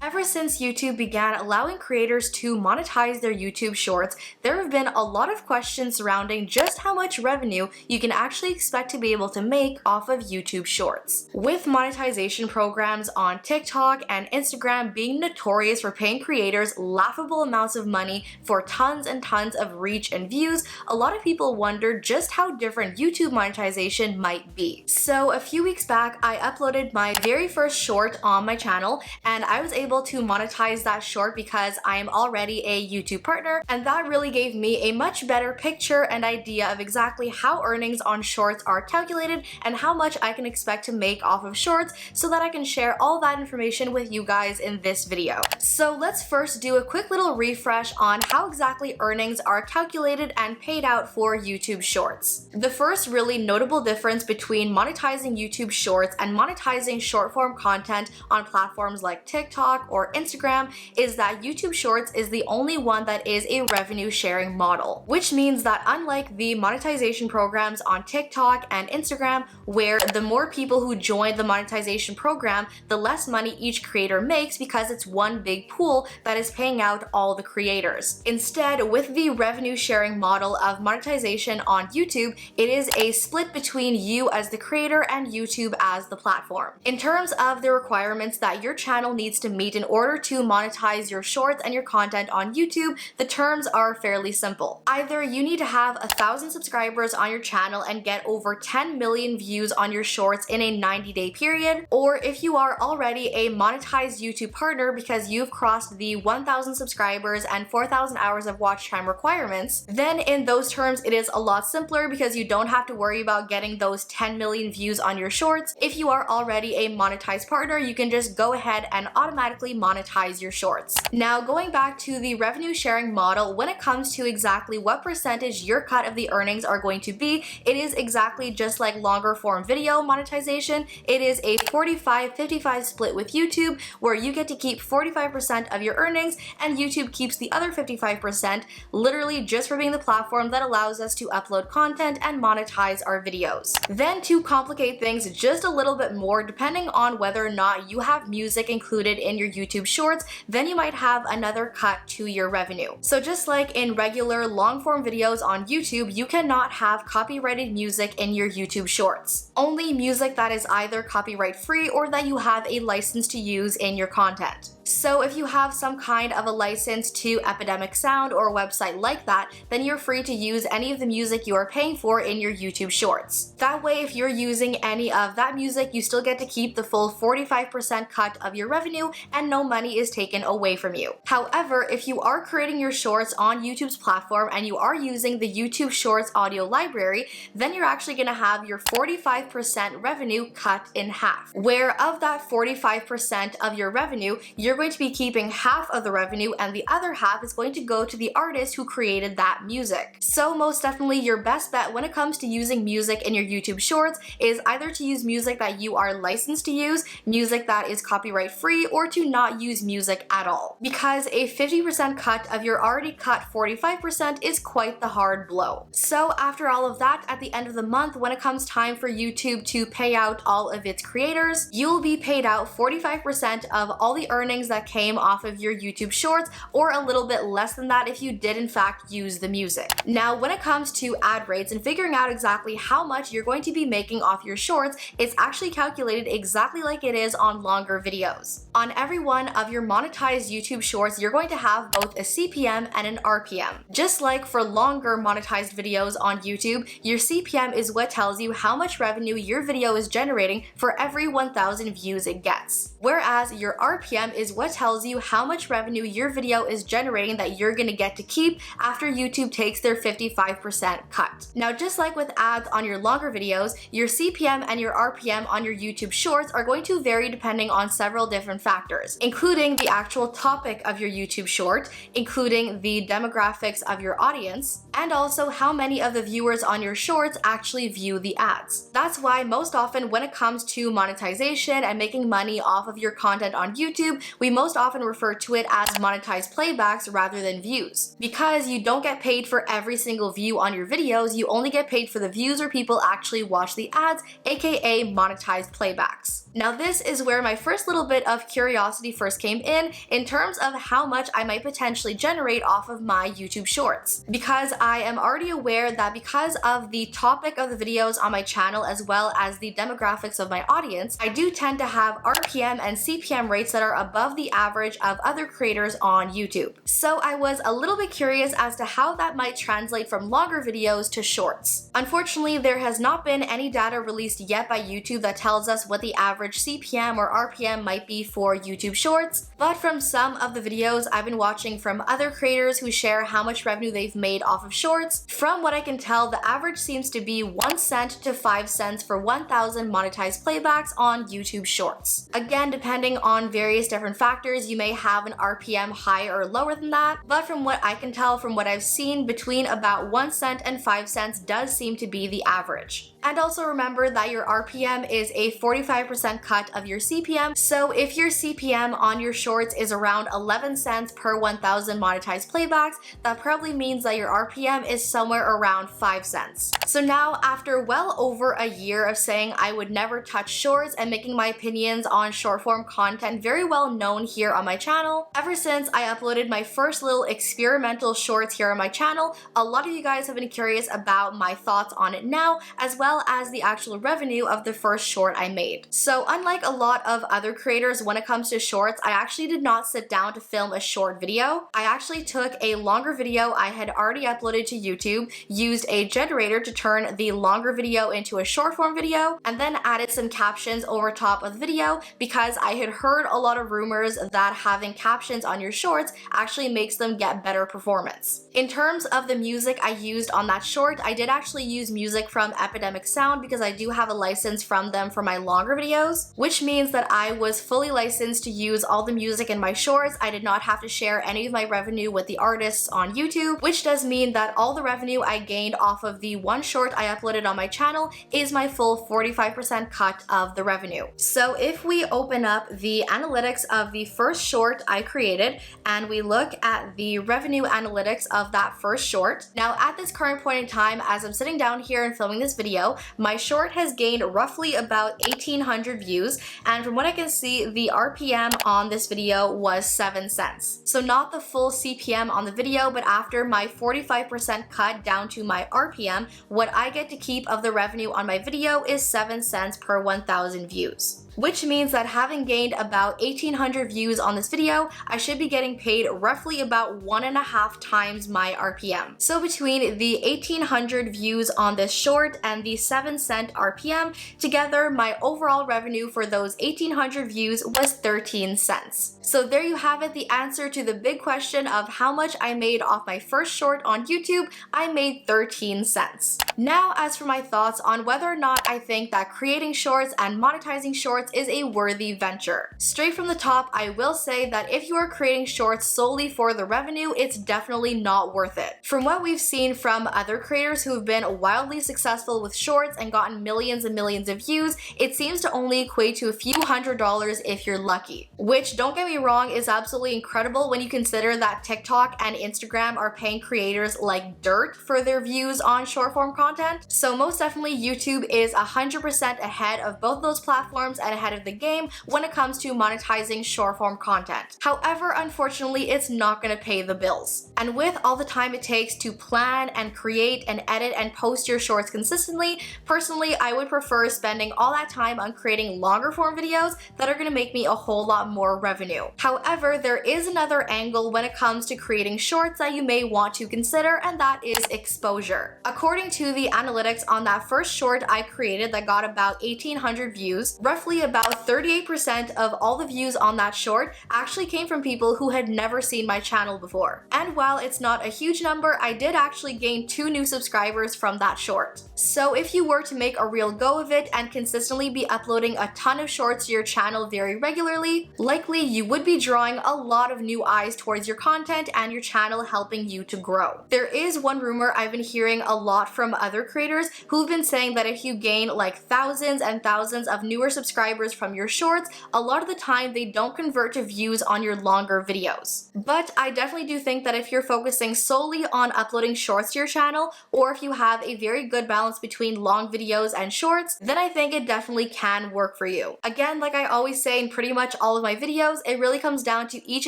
Ever since YouTube began allowing creators to monetize their YouTube shorts, there have been a lot of questions surrounding just how much revenue you can actually expect to be able to make off of YouTube shorts. With monetization programs on TikTok and Instagram being notorious for paying creators laughable amounts of money for tons and tons of reach and views, a lot of people wondered just how different YouTube monetization might be. So a few weeks back, I uploaded my very first short on my channel, and I was able to monetize that short because I am already a YouTube partner, and that really gave me a much better picture and idea of exactly how earnings on shorts are calculated and how much I can expect to make off of shorts, so that I can share all that information with you guys in this video. So let's first do a quick little refresh on how exactly earnings are calculated and paid out for YouTube shorts. The first really notable difference between monetizing YouTube shorts and monetizing short form content on platforms like TikTok or Instagram is that YouTube Shorts is the only one that is a revenue sharing model, which means that unlike the monetization programs on TikTok and Instagram, where the more people who join the monetization program, the less money each creator makes because it's one big pool that is paying out all the creators. Instead, with the revenue sharing model of monetization on YouTube, it is a split between you as the creator and YouTube as the platform. In terms of the requirements that your channel needs to meet in order to monetize your shorts and your content on YouTube, the terms are fairly simple. Either you need to have 1,000 subscribers on your channel and get over 10 million views on your shorts in a 90-day period, or if you are already a monetized YouTube partner because you've crossed the 1,000 subscribers and 4,000 hours of watch time requirements, then in those terms it is a lot simpler because you don't have to worry about getting those 10 million views on your shorts. If you are already a monetized partner, you can just go ahead and automatically monetize your shorts. Now, going back to the revenue sharing model, when it comes to exactly what percentage your cut of the earnings are going to be, it is exactly just like longer form video monetization. It is a 45-55 split with YouTube, where you get to keep 45% of your earnings and YouTube keeps the other 55%, literally just for being the platform that allows us to upload content and monetize our videos. Then, to complicate things just a little bit more, depending on whether or not you have music included in your YouTube shorts, then you might have another cut to your revenue. So just like in regular long form videos on YouTube, you cannot have copyrighted music in your YouTube shorts. Only music that is either copyright free or that you have a license to use in your content. So if you have some kind of a license to Epidemic Sound or a website like that, then you're free to use any of the music you are paying for in your YouTube shorts. That way, if you're using any of that music, you still get to keep the full 45% cut of your revenue and no money is taken away from you. However, if you are creating your shorts on YouTube's platform and you are using the YouTube Shorts audio library, then you're actually going to have your 45% revenue cut in half, where of that 45% of your revenue, you're going to be keeping half of the revenue and the other half is going to go to the artist who created that music. So most definitely your best bet when it comes to using music in your YouTube shorts is either to use music that you are licensed to use, music that is copyright free, or to not use music at all. Because a 50% cut of your already cut 45% is quite the hard blow. So after all of that, at the end of the month, when it comes time for YouTube to pay out all of its creators, you'll be paid out 45% of all the earnings that came off of your YouTube shorts, or a little bit less than that if you did in fact use the music. Now, when it comes to ad rates and figuring out exactly how much you're going to be making off your shorts, it's actually calculated exactly like it is on longer videos. On every one of your monetized YouTube shorts, you're going to have both a CPM and an RPM. Just like for longer monetized videos on YouTube, your CPM is what tells you how much revenue your video is generating for every 1,000 views it gets. Whereas your RPM is what tells you how much revenue your video is generating that you're gonna get to keep after YouTube takes their 55% cut. Now, just like with ads on your longer videos, your CPM and your RPM on your YouTube shorts are going to vary depending on several different factors, including the actual topic of your YouTube short, including the demographics of your audience, and also how many of the viewers on your shorts actually view the ads. That's why most often when it comes to monetization and making money off of your content on YouTube, we most often refer to it as monetized playbacks rather than views. Because you don't get paid for every single view on your videos, you only get paid for the views where people actually watch the ads, aka monetized playbacks. Now this is where my first little bit of curiosity first came in terms of how much I might potentially generate off of my YouTube Shorts. Because I am already aware that because of the topic of the videos on my channel as well as the demographics of my audience, I do tend to have RPM and CPM rates that are above the average of other creators on YouTube. So I was a little bit curious as to how that might translate from longer videos to shorts. Unfortunately, there has not been any data released yet by YouTube that tells us what the average CPM or RPM might be for YouTube Shorts, but from some of the videos I've been watching from other creators who share how much revenue they've made off of Shorts, from what I can tell, the average seems to be 1 cent to 5 cents for 1,000 monetized playbacks on YouTube Shorts. Again, depending on various different factors, you may have an RPM higher or lower than that, but from what I can tell from what I've seen, between about 1 cent and 5 cents does seem to be the average. And also remember that your RPM is a 45% cut of your CPM, so if your CPM on your shorts is around 11 cents per 1,000 monetized playbacks, that probably means that your RPM is somewhere around 5 cents. So now, after well over a year of saying I would never touch shorts and making my opinions on short form content very well known here on my channel, ever since I uploaded my first little experimental shorts here on my channel, a lot of you guys have been curious about my thoughts on it now, as well as the actual revenue of the first short I made. So unlike a lot of other creators, when it comes to shorts, I actually did not sit down to film a short video. I actually took a longer video I had already uploaded to YouTube, used a generator to turn the longer video into a short form video, and then added some captions over top of the video because I had heard a lot of rumors that having captions on your shorts actually makes them get better performance. In terms of the music I used on that short, I did actually use music from Epidemic Sound because I do have a license from them for my longer videos, which means that I was fully licensed to use all the music in my shorts. I did not have to share any of my revenue with the artists on YouTube, which does mean that all the revenue I gained off of the one short I uploaded on my channel is my full 45% cut of the revenue. So if we open up the analytics of the first short I created and we look at the revenue analytics of that first short, now at this current point in time, as I'm sitting down here and filming this video, my short has gained roughly about 1,800 views, and from what I can see, the RPM on this video was 7 cents. So not the full CPM on the video, but after my 45% cut down to my RPM, what I get to keep of the revenue on my video is 7 cents per 1,000 views. Which means that having gained about 1,800 views on this video, I should be getting paid roughly about 1.5 times my RPM. So between the 1,800 views on this short and the 7 cent RPM, together my overall revenue for those 1,800 views was 13 cents. So there you have it, the answer to the big question of how much I made off my first short on YouTube. I made 13 cents. Now, as for my thoughts on whether or not I think that creating shorts and monetizing shorts is a worthy venture. Straight from the top, I will say that if you are creating shorts solely for the revenue, it's definitely not worth it. From what we've seen from other creators who have been wildly successful with shorts and gotten millions and millions of views, it seems to only equate to a few $100s if you're lucky. Which, don't get me wrong, is absolutely incredible when you consider that TikTok and Instagram are paying creators like dirt for their views on short form content. So most definitely YouTube is 100% ahead of both those platforms and ahead of the game when it comes to monetizing short form content. However, unfortunately, it's not going to pay the bills. And with all the time it takes to plan and create and edit and post your shorts consistently, personally, I would prefer spending all that time on creating longer form videos that are going to make me a whole lot more revenue. However, there is another angle when it comes to creating shorts that you may want to consider, and that is exposure. According to the analytics on that first short I created that got about 1,800 views, roughly about 38% of all the views on that short actually came from people who had never seen my channel before. And while it's not a huge number, I did actually gain 2 new subscribers from that short. So if you were to make a real go of it and consistently be uploading a ton of shorts to your channel very regularly, likely you would be drawing a lot of new eyes towards your content and your channel helping you to grow. There is one rumor I've been hearing a lot from other creators who've been saying that if you gain like thousands and thousands of newer subscribers subscribers from your shorts, a lot of the time they don't convert to views on your longer videos. But I definitely do think that if you're focusing solely on uploading shorts to your channel, or if you have a very good balance between long videos and shorts, then I think it definitely can work for you. Again, like I always say in pretty much all of my videos, it really comes down to each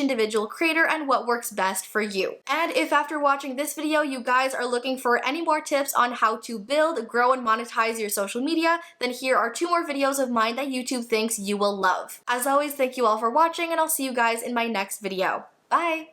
individual creator and what works best for you. And if after watching this video you guys are looking for any more tips on how to build, grow, and monetize your social media, then here are 2 more videos of mine that YouTube thinks you will love. As always, thank you all for watching, and I'll see you guys in my next video. Bye!